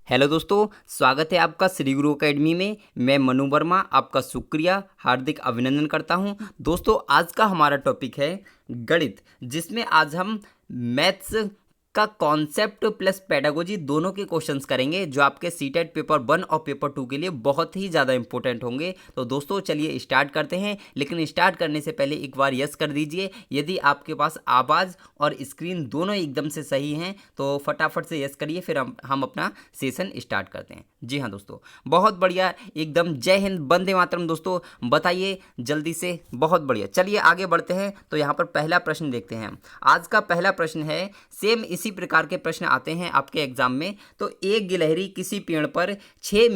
Hello दोस्तों, स्वागत है आपका श्री गुरु एकेडमी में। मैं मनु वर्मा आपका शुक्रिया हार्दिक अभिनंदन करता हूं। दोस्तों, आज का हमारा टॉपिक है गणित, जिसमें आज हम मैथ्स का कॉन्सेप्ट प्लस पेडागोजी दोनों के क्वेश्चंस करेंगे, जो आपके सीटेट पेपर 1 और पेपर 2 के लिए बहुत ही ज़्यादा इंपॉर्टेंट होंगे। तो दोस्तों चलिए स्टार्ट करते हैं, लेकिन स्टार्ट करने से पहले एक बार यस कर दीजिए यदि आपके पास आवाज़ और स्क्रीन दोनों एकदम से सही हैं, तो फटाफट से यस करिए, फिर हम अपना सेशन स्टार्ट करते हैं। जी हाँ दोस्तों, बहुत बढ़िया, एकदम जय हिंद, वंदे मातरम। दोस्तों बताइए जल्दी से, बहुत बढ़िया। चलिए आगे बढ़ते हैं। तो यहाँ पर पहला प्रश्न देखते हैं। आज का पहला प्रश्न है, सेम इसी प्रकार के प्रश्न आते हैं आपके एग्जाम में। तो एक गिलहरी किसी पेड़ पर 6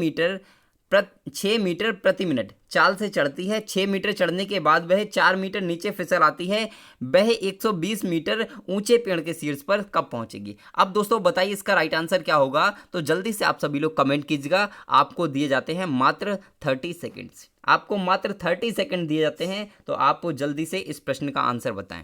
मीटर प्रति मिनट चाल से चढ़ती है। 6 मीटर चढ़ने के बाद वह 4 मीटर नीचे फिसल आती है। वह 120 मीटर ऊंचे पेड़ के शीर्ष पर कब पहुंचेगी? अब दोस्तों बताइए इसका राइट आंसर क्या होगा। तो जल्दी से आप सभी लोग कमेंट कीजिएगा। आपको दिए जाते हैं मात्र 30 सेकेंड्स, आपको मात्र 30 सेकेंड दिए जाते हैं। तो आप जल्दी से इस प्रश्न का आंसर बताएं।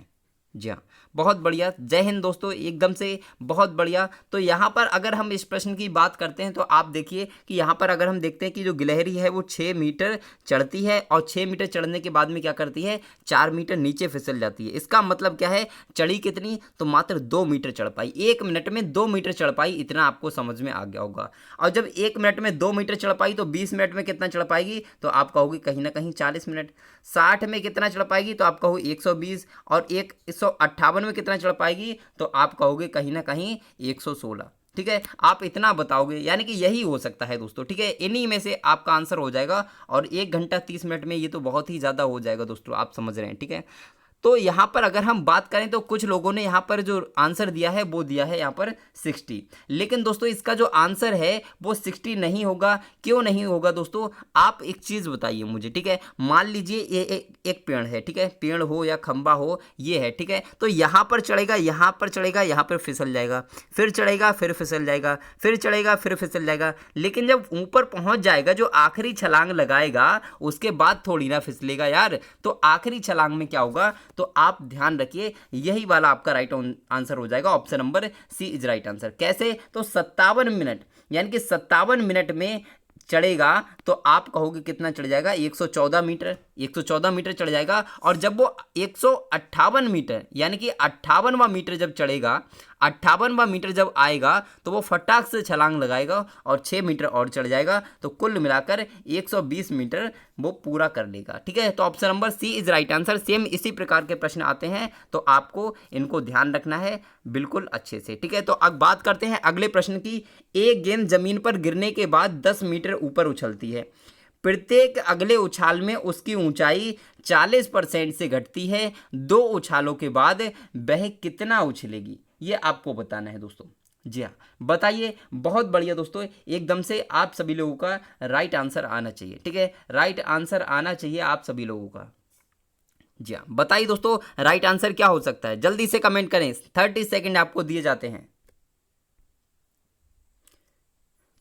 जी हाँ, बहुत बढ़िया, जय हिंद दोस्तों, एकदम से बहुत बढ़िया। तो यहाँ पर अगर हम इस प्रश्न की बात करते हैं तो आप देखिए कि यहाँ पर अगर हम देखते हैं कि जो गिलहरी है वो 6 मीटर चढ़ती है और 6 मीटर चढ़ने के बाद में क्या करती है, 4 मीटर नीचे फिसल जाती है। इसका मतलब क्या है, चढ़ी कितनी, तो मात्र 2 मीटर चढ़ पाई। 1 मिनट में 2 मीटर चढ़ पाई, इतना आपको समझ में आ गया होगा। और जब 1 मिनट में 2 मीटर चढ़ पाई तो 20 मिनट में कितना चढ़ पाएगी, तो आप कहोगे कहीं ना कहीं 40 मिनट। 60 में कितना चढ़ पाएगी, तो आप कहोगे 120। और 158 में कितना चढ़ पाएगी, तो आप कहोगे कहीं ना कहीं 116। ठीक है, आप इतना बताओगे, यानी कि यही हो सकता है दोस्तों। ठीक है, इन्हीं में से आपका आंसर हो जाएगा। और 1 घंटा 30 मिनट में ये तो बहुत ही ज़्यादा हो जाएगा दोस्तों, आप समझ रहे हैं। ठीक है, तो यहाँ पर अगर हम बात करें तो कुछ लोगों ने यहाँ पर जो आंसर दिया है वो दिया है यहाँ पर 60। लेकिन दोस्तों इसका जो आंसर है वो 60 नहीं होगा। क्यों नहीं होगा दोस्तों, आप एक चीज़ बताइए मुझे। ठीक है, मान लीजिए ये एक पेड़ है। ठीक है, पेड़ हो या खंबा हो, ये है। ठीक है, तो यहाँ पर चढ़ेगा, यहाँ पर चढ़ेगा, यहाँ पर फिसल जाएगा, फिर चढ़ेगा, फिर फिसल जाएगा, फिर चढ़ेगा, फिर फिसल जाएगा। लेकिन जब ऊपर पहुँच जाएगा, जो आखिरी छलांग लगाएगा उसके बाद थोड़ी ना फिसलेगा यार। तो आखिरी छलांग में क्या होगा, तो आप ध्यान रखिए, यही वाला आपका राइट आंसर हो जाएगा। Option number C is right answer. कैसे, तो 57 मिनट, यानी कि 57 मिनट में चढ़ेगा। तो आप कहोगे कितना चढ़ जाएगा, 114 मीटर। 114 मीटर चढ़ जाएगा। और जब वो 158 मीटर, यानी कि 58वां मीटर जब चढ़ेगा, 58वां मीटर जब आएगा, तो वो फटाक से छलांग लगाएगा और 6 मीटर और चढ़ जाएगा। तो कुल मिलाकर 120 मीटर वो पूरा कर लेगा। ठीक है, तो option number C is right answer. Same इसी प्रकार के प्रश्न आते हैं, तो आपको इनको ध्यान रखना है बिल्कुल अच्छे से। ठीक है, तो अब बात करते हैं अगले प्रश्न की। एक गेंद जमीन पर गिरने के बाद 10 मीटर ऊपर उछलती है। प्रत्येक अगले उछाल में उसकी ऊंचाई 40% से घटती है। 2 उछालों के बाद वह कितना उछलेगी, ये आपको बताना है दोस्तों। जी हाँ, बताइए, बहुत बढ़िया दोस्तों, एकदम से आप सभी लोगों का राइट आंसर आना चाहिए। ठीक है, राइट आंसर आना चाहिए आप सभी लोगों का। जी हाँ, बताइए दोस्तों राइट आंसर क्या हो सकता है, जल्दी से कमेंट करें। 30 सेकेंड आपको दिए जाते हैं।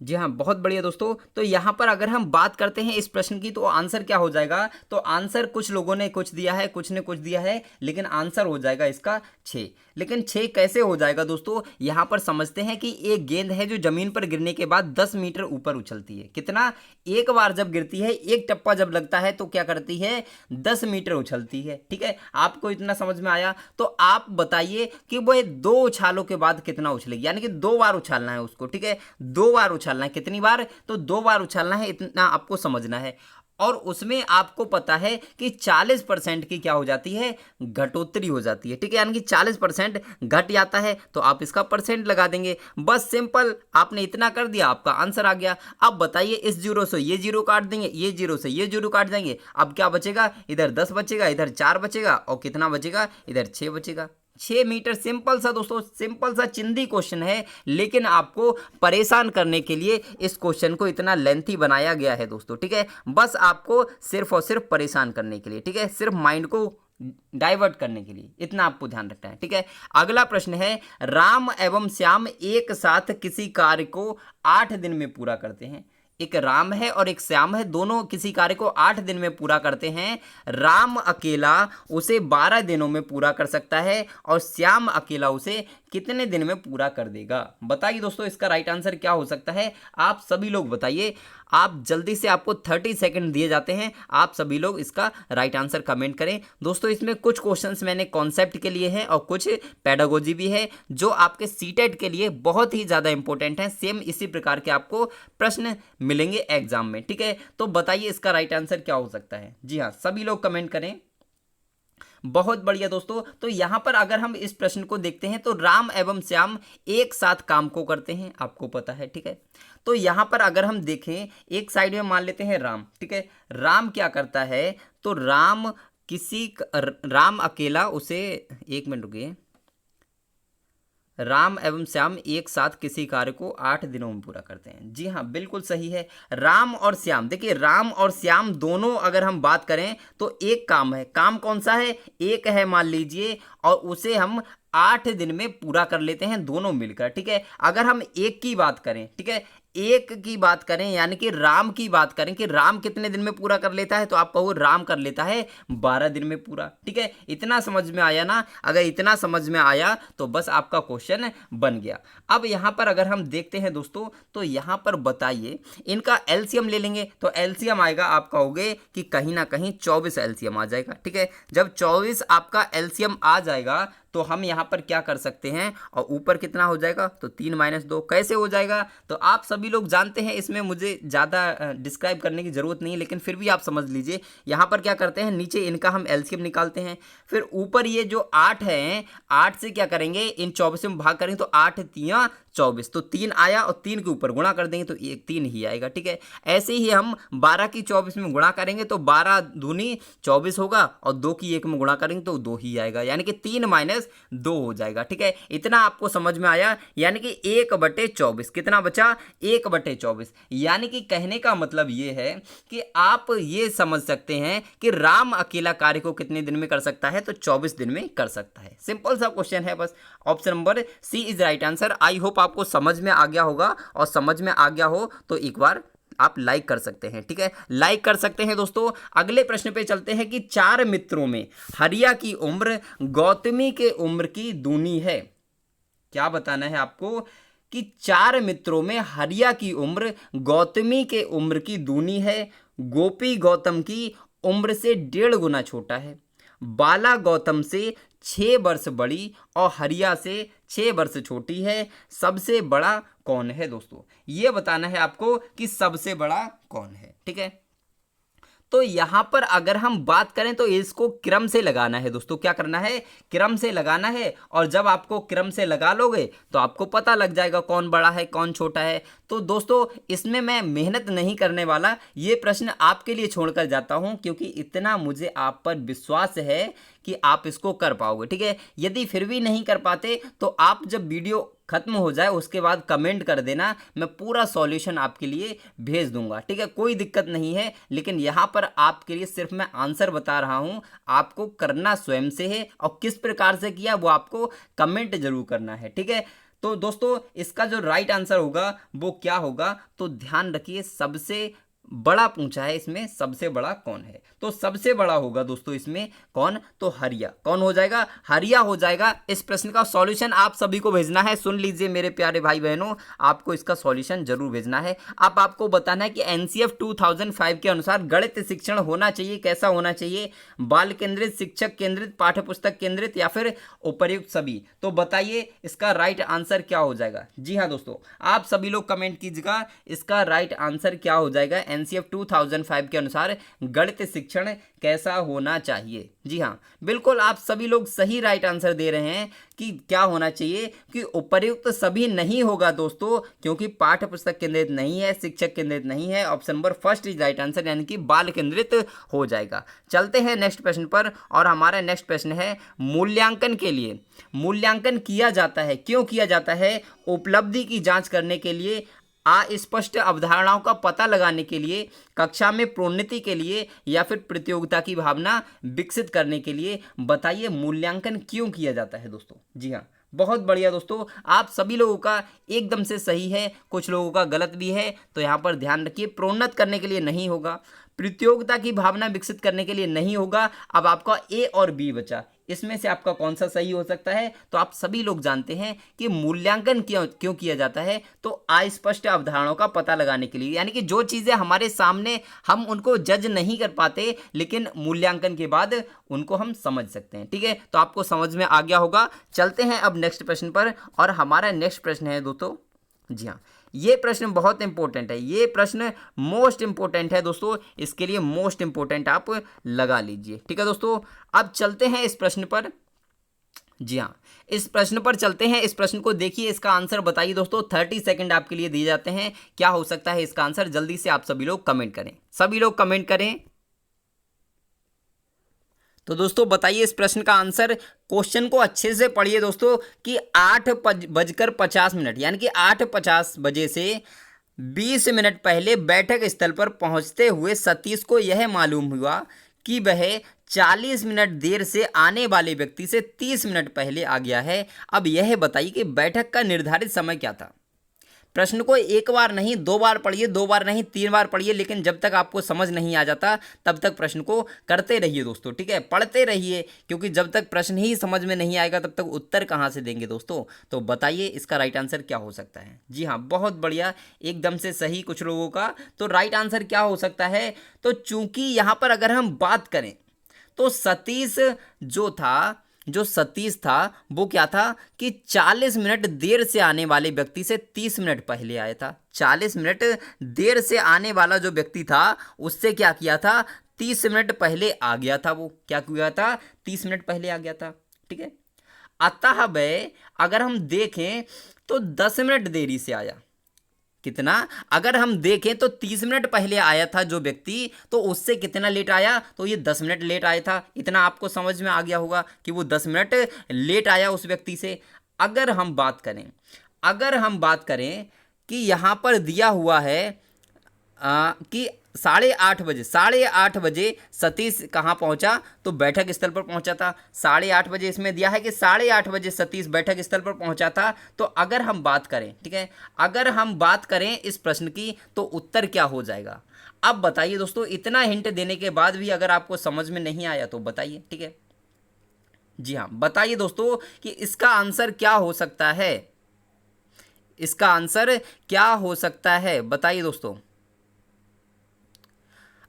जी हाँ, बहुत बढ़िया दोस्तों। तो यहाँ पर अगर हम बात करते हैं इस प्रश्न की, तो आंसर क्या हो जाएगा, तो आंसर कुछ लोगों ने कुछ दिया है, कुछ ने कुछ दिया है, लेकिन आंसर हो जाएगा इसका 6। लेकिन 6 कैसे हो जाएगा दोस्तों, यहाँ पर समझते हैं कि एक गेंद है जो जमीन पर गिरने के बाद 10 मीटर ऊपर उछलती है। कितना, एक बार जब गिरती है, एक टप्पा जब लगता है तो क्या करती है, 10 मीटर उछलती है। ठीक है, आपको इतना समझ में आया। तो आप बताइए कि वो 2 उछालों के बाद कितना उछलेगी, यानी कि 2 बार उछालना है उसको। ठीक है, 2 बार उछालना है। कितनी बार, तो 2 बार उछालना है, इतना आपको समझना है। और उसमें आपको पता है कि 40% की क्या हो जाती है, घटोत्तरी हो जाती है। ठीक है, यानी कि 40% घट जाता है, तो आप इसका परसेंट लगा देंगे। बस सिंपल, आपने इतना कर दिया, आपका आंसर आ गया। अब बताइए, इस जीरो से ये जीरो काट देंगे, ये जीरो से ये जीरो काट देंगे। अब क्या बचेगा, इधर 10 बचेगा, इधर 4 बचेगा, और कितना बचेगा, इधर 6 बचेगा। 6 मीटर। सिंपल सा दोस्तों, सिंपल सा चिंदी क्वेश्चन है, लेकिन आपको परेशान करने के लिए इस क्वेश्चन को इतना लेंथी बनाया गया है दोस्तों। ठीक है, बस आपको सिर्फ और सिर्फ परेशान करने के लिए। ठीक है, सिर्फ माइंड को डाइवर्ट करने के लिए, इतना आपको ध्यान रखना है। ठीक है, अगला प्रश्न है, राम एवं श्याम एक साथ किसी कार्य को 8 दिन में पूरा करते हैं। एक राम है और एक श्याम है, दोनों किसी कार्य को 8 दिन में पूरा करते हैं। राम अकेला उसे 12 दिनों में पूरा कर सकता है और श्याम अकेला उसे कितने दिन में पूरा कर देगा? बताइए दोस्तों, इसका राइट आंसर क्या हो सकता है? आप सभी लोग बताइए। आप जल्दी से, आपको 30 सेकंड दिए जाते हैं, आप सभी लोग इसका राइट आंसर कमेंट करें। दोस्तों इसमें कुछ क्वेश्चंस मैंने कॉन्सेप्ट के लिए हैं और कुछ पेडागोजी भी है, जो आपके सीटेट के लिए बहुत ही ज़्यादा इंपॉर्टेंट है। सेम इसी प्रकार के आपको प्रश्न मिलेंगे एग्जाम में, ठीक है? तो बताइए इसका राइट आंसर क्या हो सकता है? जी हाँ, सभी लोग कमेंट करें। बहुत बढ़िया दोस्तों। तो यहां पर अगर हम इस प्रश्न को देखते हैं तो राम एवं श्याम एक साथ काम को करते हैं, आपको पता है, ठीक है? तो यहां पर अगर हम देखें, एक साइड में मान लेते हैं राम, ठीक है? राम क्या करता है? तो राम अकेला उसे, एक मिनट रुकिए, राम एवं श्याम एक साथ किसी कार्य को 8 दिनों में पूरा करते हैं। जी हाँ, बिल्कुल सही है। राम और श्याम, देखिए राम और श्याम दोनों अगर हम बात करें तो एक काम है। काम कौन सा है? एक है मान लीजिए, और उसे हम 8 दिन में पूरा कर लेते हैं दोनों मिलकर, ठीक है? अगर हम एक की बात करें, ठीक है, एक की बात करें, यानी कि राम की बात करें कि राम कितने दिन में पूरा कर लेता है, तो आप कहो राम कर लेता है 12 दिन में पूरा, ठीक है? इतना समझ में आया ना? अगर इतना समझ में आया तो बस आपका क्वेश्चन बन गया। अब यहां पर अगर हम देखते हैं दोस्तों, तो यहां पर बताइए, इनका एलसीएम ले लेंगे तो एलसीएम आएगा, आप कहोगे कि कहीं ना कहीं 24 एलसीएम आ जाएगा, ठीक है? जब 24 आपका एलसीएम आ जाएगा तो हम यहाँ पर क्या कर सकते हैं, और ऊपर कितना हो जाएगा? तो 3 - 2 कैसे हो जाएगा? तो आप सभी लोग जानते हैं, इसमें मुझे ज़्यादा डिस्क्राइब करने की ज़रूरत नहीं है, लेकिन फिर भी आप समझ लीजिए। यहाँ पर क्या करते हैं, नीचे इनका हम एलसीएम निकालते हैं, फिर ऊपर ये जो 8 है, 8 से क्या करेंगे, इन 24 में भाग करेंगे तो 8 तिया 24, तो 3 आया और 3 के ऊपर गुणा कर देंगे तो एक 3 ही आएगा, ठीक है? ऐसे ही हम 12 की 24 में गुणा करेंगे तो 12 दूनी 24 होगा, और 2 की 1 में गुणा करेंगे तो 2 ही आएगा, यानी कि 3 - 2 हो जाएगा, ठीक है? इतना आपको समझ में आया? यानी कि 1/24 कितना बचा? 1/24। यानी कि कहने का मतलब ये है कि आप ये समझ सकते हैं कि राम अकेला कार्य को कितने दिन में कर सकता है? तो 24 दिन में कर सकता है। सिंपल सा क्वेश्चन है बस। Option number C is right answer. I hope आपको समझ में आ गया होगा, और समझ में आ गया हो तो एक बार आप लाइक कर सकते हैं, ठीक है? लाइक कर सकते हैं दोस्तों। अगले प्रश्न पे चलते हैं कि 4 मित्रों में हरिया की उम्र गौतमी के उम्र की दूनी है। क्या बताना है आपको कि 4 मित्रों में हरिया की उम्र गौतमी के उम्र की दूनी है, गोपी गौतम की उम्र से 1.5 गुना छोटा है, बाला गौतम से 6 वर्ष बड़ी और हरिया से 6 वर्ष छोटी है। सबसे बड़ा कौन है? दोस्तों ये बताना है आपको कि सबसे बड़ा कौन है, ठीक है? तो यहां पर अगर हम बात करें तो इसको क्रम से लगाना है दोस्तों। क्या करना है? क्रम से लगाना है, और जब आपको क्रम से लगा लोगे तो आपको पता लग जाएगा कौन बड़ा है कौन छोटा है। तो दोस्तों इसमें मैं मेहनत नहीं करने वाला, ये प्रश्न आपके लिए छोड़कर जाता हूं, क्योंकि इतना मुझे आप पर विश्वास है कि आप इसको कर पाओगे, ठीक है? यदि फिर भी नहीं कर पाते तो आप जब वीडियो खत्म हो जाए उसके बाद कमेंट कर देना, मैं पूरा सॉल्यूशन आपके लिए भेज दूंगा, ठीक है? कोई दिक्कत नहीं है। लेकिन यहाँ पर आपके लिए सिर्फ मैं आंसर बता रहा हूँ, आपको करना स्वयं से है, और किस प्रकार से किया वो आपको कमेंट जरूर करना है, ठीक है? तो दोस्तों इसका जो राइट आंसर होगा वो क्या होगा? तो ध्यान रखिए, सबसे बड़ा पूछा है इसमें, सबसे बड़ा कौन है? तो सबसे बड़ा होगा दोस्तों इसमें कौन? तो हरिया। कौन हो जाएगा? हरिया हो जाएगा। इस प्रश्न का सॉल्यूशन आप सभी को भेजना है। सुन लीजिए मेरे प्यारे भाई बहनों, आपको इसका सॉल्यूशन जरूर भेजना है। अब आपको बताना है कि एनसीएफ 2005 के अनुसार गणित शिक्षण होना चाहिए, कैसा होना चाहिए? बाल केंद्रित, शिक्षक केंद्रित, पाठ्य पुस्तक केंद्रित, या फिर उपर्युक्त सभी? तो बताइए इसका राइट आंसर क्या हो जाएगा? जी हाँ दोस्तों, आप सभी लोग कमेंट कीजिएगा, इसका राइट आंसर क्या हो जाएगा? एनसीएफ 2005 के अनुसार गणित शिक्षण कैसा होना चाहिए? जी हाँ, बिल्कुल आप सभी लोग सही राइट आंसर दे रहे हैं कि क्या होना चाहिए, कि उपर्युक्त सभी नहीं होगा दोस्तों, क्योंकि पाठ्य पुस्तक केंद्रित नहीं है, शिक्षक केंद्रित नहीं है। Option number first is right answer, यानी कि बाल केंद्रित हो जाएगा। चलते हैं नेक्स्ट प्रश्न पर, और हमारा नेक्स्ट प्रश्न है मूल्यांकन के लिए। मूल्यांकन किया जाता है, क्यों किया जाता है? उपलब्धि की जांच करने के लिए, अस्पष्ट अवधारणाओं का पता लगाने के लिए, कक्षा में प्रोन्नति के लिए, या फिर प्रतियोगिता की भावना विकसित करने के लिए। बताइए मूल्यांकन क्यों किया जाता है दोस्तों? जी हाँ, बहुत बढ़िया दोस्तों, आप सभी लोगों का एकदम से सही है, कुछ लोगों का गलत भी है। तो यहाँ पर ध्यान रखिए, प्रोन्नत करने के लिए नहीं होगा, प्रतियोगिता की भावना विकसित करने के लिए नहीं होगा। अब आपका ए और बी बचा, इसमें से आपका कौन सा सही हो सकता है? तो आप सभी लोग जानते हैं कि मूल्यांकन क्यों किया जाता है? तो अस्पष्ट अवधारणाओं का पता लगाने के लिए, यानी कि जो चीज़ें हमारे सामने हम उनको जज नहीं कर पाते, लेकिन मूल्यांकन के बाद उनको हम समझ सकते हैं। ठीक है, तो आपको समझ में आ गया होगा। चलते हैं अब नेक्स्ट प्रश्न पर, और हमारा नेक्स्ट प्रश्न है दोस्तों, जी हाँ, ये प्रश्न बहुत इंपॉर्टेंट है, ये प्रश्न मोस्ट इंपॉर्टेंट है दोस्तों, इसके लिए मोस्ट इंपॉर्टेंट आप लगा लीजिए। ठीक है दोस्तों, अब चलते हैं इस प्रश्न पर। जी हाँ, इस प्रश्न पर चलते हैं। इस प्रश्न को देखिए, इसका आंसर बताइए दोस्तों। 30 सेकंड आपके लिए दिए जाते हैं। क्या हो सकता है इसका आंसर? जल्दी से आप सभी लोग कमेंट करें, सभी लोग कमेंट करें। तो दोस्तों बताइए इस प्रश्न का आंसर। क्वेश्चन को अच्छे से पढ़िए दोस्तों कि 8:50 यानी कि 8:50 बजे से 20 मिनट पहले बैठक स्थल पर पहुंचते हुए सतीश को यह मालूम हुआ कि वह 40 मिनट देर से आने वाले व्यक्ति से 30 मिनट पहले आ गया है। अब यह बताइए कि बैठक का निर्धारित समय क्या था। प्रश्न को एक बार नहीं, 2 बार पढ़िए, 2 बार नहीं, 3 बार पढ़िए, लेकिन जब तक आपको समझ नहीं आ जाता तब तक प्रश्न को करते रहिए दोस्तों। ठीक है, पढ़ते रहिए, क्योंकि जब तक प्रश्न ही समझ में नहीं आएगा तब तक उत्तर कहाँ से देंगे दोस्तों। तो बताइए इसका राइट आंसर क्या हो सकता है। जी हाँ, बहुत बढ़िया, एकदम से सही कुछ लोगों का। तो राइट आंसर क्या हो सकता है? तो चूंकि यहाँ पर अगर हम बात करें तो जो सतीश था वो क्या था कि 40 मिनट देर से आने वाले व्यक्ति से 30 मिनट पहले आया था। 40 मिनट देर से आने वाला जो व्यक्ति था उससे क्या किया था? 30 मिनट पहले आ गया था। वो क्या किया था? 30 मिनट पहले आ गया था। ठीक है, अतः वह, अगर हम देखें तो 10 मिनट देरी से आया। कितना? अगर हम देखें तो 30 मिनट पहले आया था जो व्यक्ति, तो उससे कितना लेट आया? तो ये 10 मिनट लेट आया था। इतना आपको समझ में आ गया होगा कि वो 10 मिनट लेट आया उस व्यक्ति से। अगर हम बात करें कि यहाँ पर दिया हुआ है कि 8:30 बजे सतीश कहाँ पहुँचा? तो बैठक स्थल पर पहुँचा था। 8:30 बजे इसमें दिया है कि 8:30 बजे सतीश बैठक स्थल पर पहुँचा था। तो अगर हम बात करें, ठीक है, अगर हम बात करें इस प्रश्न की, तो उत्तर क्या हो जाएगा? अब बताइए दोस्तों, इतना हिंट देने के बाद भी अगर आपको समझ में नहीं आया तो बताइए। ठीक है, जी हाँ, बताइए दोस्तों कि इसका आंसर क्या हो सकता है। इसका आंसर क्या हो सकता है, बताइए दोस्तों।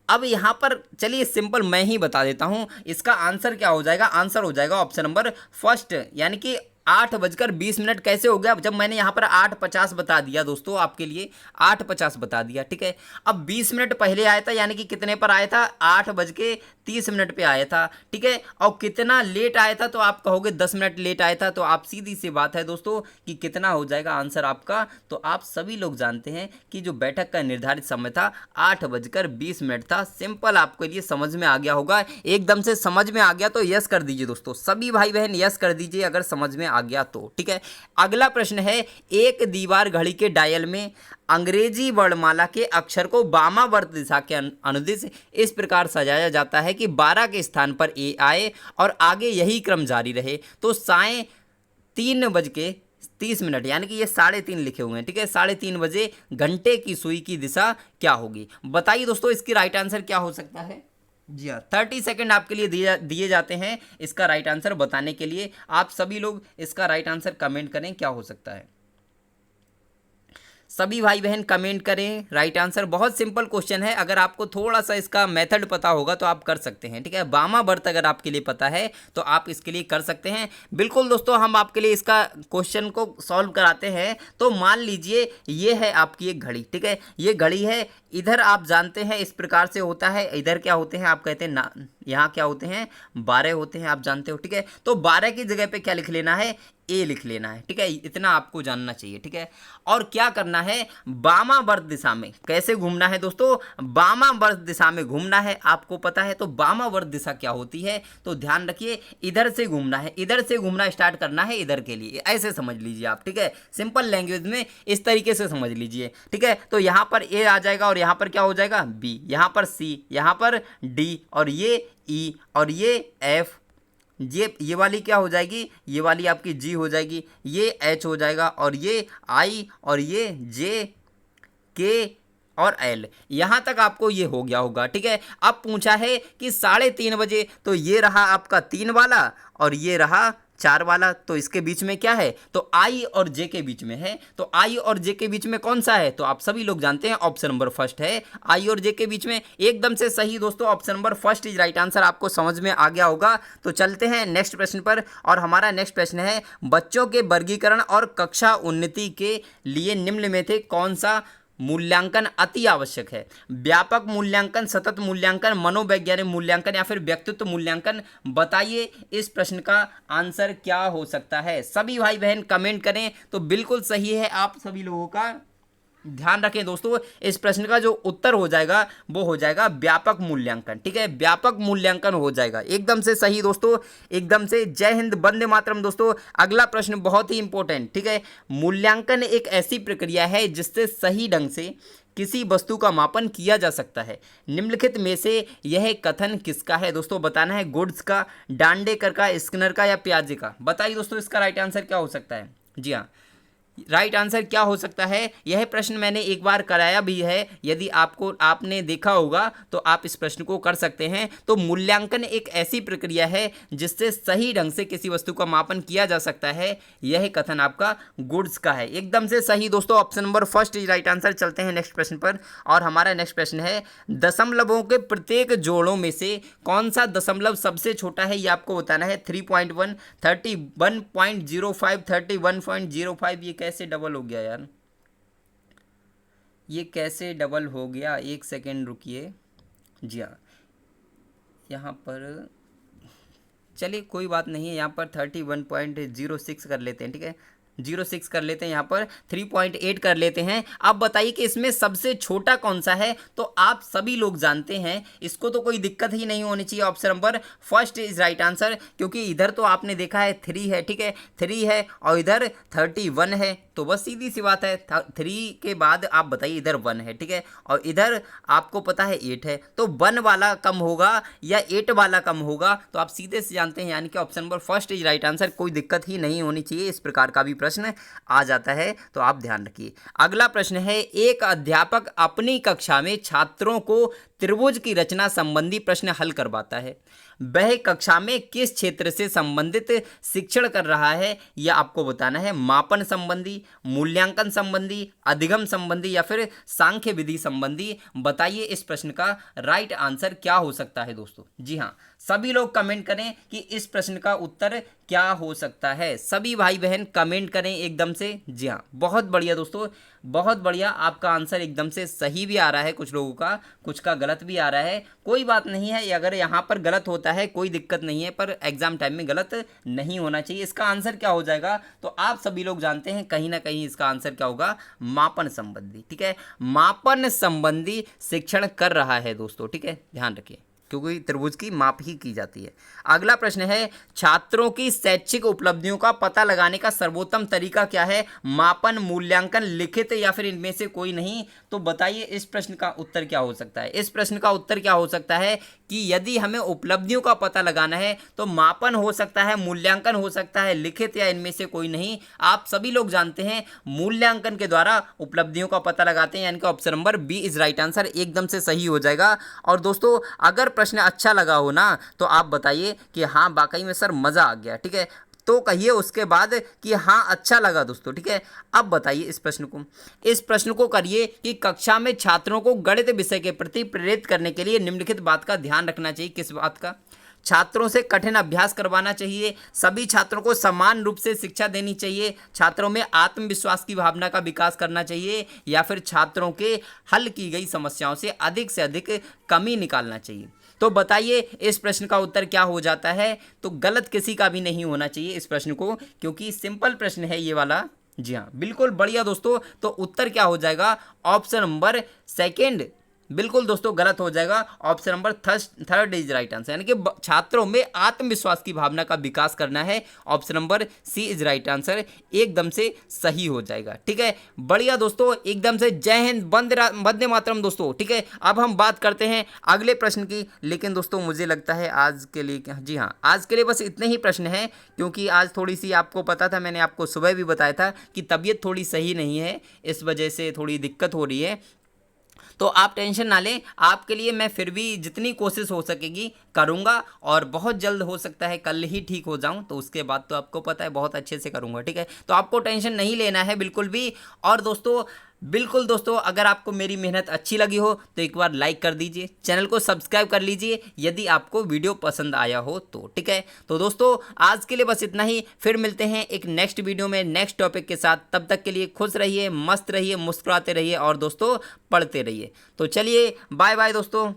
अब यहाँ पर चलिए सिंपल मैं ही बता देता हूँ इसका आंसर क्या हो जाएगा। आंसर हो जाएगा ऑप्शन नंबर फर्स्ट, यानी कि 8:20 कैसे हो गया? जब मैंने यहाँ पर 8:50 बता दिया दोस्तों, आपके लिए 8:50 बता दिया। ठीक है, अब 20 मिनट पहले आया था, यानी कि कितने पर आया था? 8:30 पे आया था। ठीक है, और कितना लेट आया था? तो आप कहोगे 10 मिनट लेट आया था। तो आप सीधी सी बात है दोस्तों कि कितना हो जाएगा आंसर आपका। तो आप सभी लोग जानते हैं कि जो बैठक का निर्धारित समय था 8:20 था। सिंपल, आपके लिए समझ में आ गया होगा। एकदम से समझ में आ गया तो यस कर दीजिए दोस्तों, सभी भाई बहन यस कर दीजिए अगर समझ में आ गया तो। ठीक है, अगला प्रश्न है, एक दीवार घड़ी के डायल में अंग्रेजी वर्णमाला के अक्षर को वामावर्त दिशा के अनुदिश इस प्रकार सजाया जाता है कि 12 के स्थान पर ए आए और आगे यही क्रम जारी रहे। तो 3:30 यानी कि ये 3:30 लिखे हुए हैं। ठीक है, 3:30 बजे घंटे की सुई की दिशा क्या होगी? बताइए दोस्तों इसकी राइट आंसर क्या हो सकता है। जी हाँ, 30 सेकंड आपके लिए दिए जाते हैं इसका राइट आंसर बताने के लिए। आप सभी लोग इसका राइट आंसर कमेंट करें, क्या हो सकता है। सभी भाई बहन कमेंट करें राइट आंसर। बहुत सिंपल क्वेश्चन है, अगर आपको थोड़ा सा इसका मेथड पता होगा तो आप कर सकते हैं। ठीक है, वामावर्त अगर आपके लिए पता है तो आप इसके लिए कर सकते हैं। बिल्कुल दोस्तों, हम आपके लिए इसका क्वेश्चन को सॉल्व कराते हैं। तो मान लीजिए ये है आपकी एक घड़ी। ठीक है, ये घड़ी है, इधर आप जानते हैं इस प्रकार से होता है। इधर क्या होते हैं आप कहते हैं ना, यहाँ क्या होते हैं? 12 होते हैं, आप जानते हो। ठीक है, तो 12 की जगह पे क्या लिख लेना है? ए लिख लेना है। ठीक है, इतना आपको जानना चाहिए। ठीक है, और क्या करना है? वामावर्त दिशा में कैसे घूमना है दोस्तों? वामावर्त दिशा में घूमना है, आपको पता है। तो वामावर्त दिशा क्या होती है? तो ध्यान रखिए, इधर से घूमना है, इधर से घूमना स्टार्ट करना है इधर के लिए, ऐसे समझ लीजिए आप। ठीक है, सिंपल लैंग्वेज में इस तरीके से समझ लीजिए। ठीक है, तो यहाँ पर ए आ जाएगा और यहाँ पर क्या हो जाएगा? बी, यहाँ पर सी, यहाँ पर डी, और ये ई, और ये एफ, ये वाली क्या हो जाएगी? ये वाली आपकी जी हो जाएगी, ये एच हो जाएगा, और ये आई, और ये जे, के, और एल। यहाँ तक आपको ये हो गया होगा, ठीक है। अब पूछा है कि 3:30 बजे, तो ये रहा आपका 3 वाला और ये रहा 4 वाला, तो इसके बीच में क्या है, तो आई और जे के बीच में है। तो आई और जे के बीच में कौन सा है, तो आप सभी लोग जानते हैं ऑप्शन नंबर फर्स्ट है, आई और जे के बीच में। एकदम से सही दोस्तों, option number first is right answer. आपको समझ में आ गया होगा। तो चलते हैं नेक्स्ट प्रश्न पर, और हमारा नेक्स्ट प्रश्न है, बच्चों के वर्गीकरण और कक्षा उन्नति के लिए निम्न में से कौन सा मूल्यांकन अति आवश्यक है। व्यापक मूल्यांकन, सतत मूल्यांकन, मनोवैज्ञानिक मूल्यांकन या फिर व्यक्तित्व मूल्यांकन। बताइए इस प्रश्न का आंसर क्या हो सकता है। सभी भाई बहन कमेंट करें तो बिल्कुल सही है। आप सभी लोगों का ध्यान रखें दोस्तों, इस प्रश्न का जो उत्तर हो जाएगा वो हो जाएगा व्यापक मूल्यांकन, ठीक है। व्यापक मूल्यांकन हो जाएगा, एकदम से सही दोस्तों, एकदम से। जय हिंद, वंदे मातरम दोस्तों। अगला प्रश्न बहुत ही इंपॉर्टेंट, ठीक है। मूल्यांकन एक ऐसी प्रक्रिया है जिससे सही ढंग से किसी वस्तु का मापन किया जा सकता है। निम्नलिखित में से यह कथन किसका है दोस्तों, बताना है। गुड्स का, डांडेकर का, स्किनर का या पियाजे का। बताइए दोस्तों इसका राइट आंसर क्या हो सकता है। जी हाँ, राइट आंसर क्या हो सकता है। यह प्रश्न मैंने एक बार कराया भी है, यदि आपने देखा होगा तो आप इस प्रश्न को कर सकते हैं। तो मूल्यांकन एक ऐसी प्रक्रिया है जिससे सही ढंग से किसी वस्तु का मापन किया जा सकता है। यह कथन आपका गुड्स का है, एकदम से सही दोस्तों। Option number first is right answer. चलते हैं नेक्स्ट प्रश्न पर, और हमारा नेक्स्ट प्रश्न है, दशमलवों के प्रत्येक जोड़ों में से कौन सा दशमलव सबसे छोटा है। ये आपको बताना है। 3.1, 31.05, 31.05। ये कैसे डबल हो गया यार, ये कैसे डबल हो गया, एक सेकेंड रुकिए। जी हाँ, यहाँ पर चलिए कोई बात नहीं है, यहाँ पर 31.06 कर लेते हैं, ठीक है। 06 कर लेते हैं, यहाँ पर 3.8 कर लेते हैं। अब बताइए कि इसमें सबसे छोटा कौन सा है। तो आप सभी लोग जानते हैं, इसको तो कोई दिक्कत ही नहीं होनी चाहिए। Option number first is right answer, क्योंकि इधर तो आपने देखा है 3 है, ठीक है, 3 है और इधर 31 है, तो बस सीधी सी बात है। 3 के बाद आप बताइए इधर 1 है, ठीक है, और इधर आपको पता है 8 है, तो 1 वाला कम होगा या 8 वाला कम होगा, तो आप सीधे से जानते हैं, यानी कि option number first is right answer. कोई दिक्कत ही नहीं होनी चाहिए, इस प्रकार का भी प्रश्न आ जाता है, तो आप ध्यान रखिए। अगला प्रश्न है, एक अध्यापक अपनी कक्षा में छात्रों को त्रिभुज की रचना संबंधी प्रश्न हल करवाता है। वह कक्षा में किस क्षेत्र से संबंधित शिक्षण कर रहा है, यह आपको बताना है। मापन संबंधी, मूल्यांकन संबंधी, अधिगम संबंधी या फिर सांख्य विधि संबंधी। बताइए इस प्रश्न का राइट आंसर क्या हो सकता है दोस्तों। जी हाँ, सभी लोग कमेंट करें कि इस प्रश्न का उत्तर क्या हो सकता है। सभी भाई बहन कमेंट करें एकदम से। जी हाँ, बहुत बढ़िया दोस्तों, बहुत बढ़िया। आपका आंसर एकदम से सही भी आ रहा है, कुछ लोगों का, कुछ का गलत भी आ रहा है। कोई बात नहीं है, अगर यहाँ पर गलत होता है कोई दिक्कत नहीं है, पर एग्जाम टाइम में गलत नहीं होना चाहिए। इसका आंसर क्या हो जाएगा, तो आप सभी लोग जानते हैं कहीं ना कहीं इसका आंसर क्या होगा, मापन संबंधी, ठीक है। मापन संबंधी शिक्षण कर रहा है दोस्तों, ठीक है, ध्यान रखिए, क्योंकि त्रिभुज की माप ही की जाती है। अगला प्रश्न है, छात्रों की शैक्षिक उपलब्धियों का पता लगाने का सर्वोत्तम तरीका क्या है। मापन, मूल्यांकन, लिखित या फिर इनमें से कोई नहीं। तो बताइए इस प्रश्न का उत्तर क्या हो सकता है। इस प्रश्न का उत्तर क्या हो सकता है कि यदि हमें उपलब्धियों का पता लगाना है तो मापन हो सकता है, मूल्यांकन हो सकता है, लिखित या इनमें से कोई नहीं। आप सभी लोग जानते हैं मूल्यांकन के द्वारा उपलब्धियों का पता लगाते हैं, यानी कि option number B is right answer, एकदम से सही हो जाएगा। और दोस्तों अगर प्रश्न अच्छा लगा हो ना तो आप बताइए कि हाँ वाकई में सर मज़ा आ गया, ठीक है, तो कहिए उसके बाद कि हाँ अच्छा लगा दोस्तों, ठीक है। अब बताइए इस प्रश्न को करिए कि कक्षा में छात्रों को गणित विषय के प्रति प्रेरित करने के लिए निम्नलिखित बात का ध्यान रखना चाहिए। किस बात का। छात्रों से कठिन अभ्यास करवाना चाहिए, सभी छात्रों को समान रूप से शिक्षा देनी चाहिए, छात्रों में आत्मविश्वास की भावना का विकास करना चाहिए, या फिर छात्रों के हल की गई समस्याओं से अधिक कमी निकालना चाहिए। तो बताइए इस प्रश्न का उत्तर क्या हो जाता है। तो गलत किसी का भी नहीं होना चाहिए इस प्रश्न को, क्योंकि सिंपल प्रश्न है ये वाला। जी हाँ, बिल्कुल बढ़िया दोस्तों। तो उत्तर क्या हो जाएगा, ऑप्शन नंबर सेकेंड बिल्कुल दोस्तों गलत हो जाएगा। Option number third is right answer, यानी कि छात्रों में आत्मविश्वास की भावना का विकास करना है। Option number C is right answer, एकदम से सही हो जाएगा, ठीक है। बढ़िया दोस्तों, एकदम से। जय हिंद, वंदे मातरम दोस्तों, ठीक है। अब हम बात करते हैं अगले प्रश्न की, लेकिन दोस्तों मुझे लगता है आज के लिए, जी हाँ, आज के लिए बस इतने ही प्रश्न हैं, क्योंकि आज थोड़ी सी आपको पता था, मैंने आपको सुबह भी बताया था कि तबीयत थोड़ी सही नहीं है, इस वजह से थोड़ी दिक्कत हो रही है। तो आप टेंशन ना लें, आपके लिए मैं फिर भी जितनी कोशिश हो सकेगी करूँगा, और बहुत जल्द हो सकता है कल ही ठीक हो जाऊँ, तो उसके बाद तो आपको पता है बहुत अच्छे से करूँगा, ठीक है। तो आपको टेंशन नहीं लेना है बिल्कुल भी। और दोस्तों, बिल्कुल दोस्तों, अगर आपको मेरी मेहनत अच्छी लगी हो तो एक बार लाइक कर दीजिए, चैनल को सब्सक्राइब कर लीजिए यदि आपको वीडियो पसंद आया हो तो, ठीक है। तो दोस्तों, आज के लिए बस इतना ही, फिर मिलते हैं एक नेक्स्ट वीडियो में नेक्स्ट टॉपिक के साथ। तब तक के लिए खुश रहिए, मस्त रहिए, मुस्कुराते रहिए और दोस्तों पढ़ते रहिए। तो चलिए, बाय बाय दोस्तों।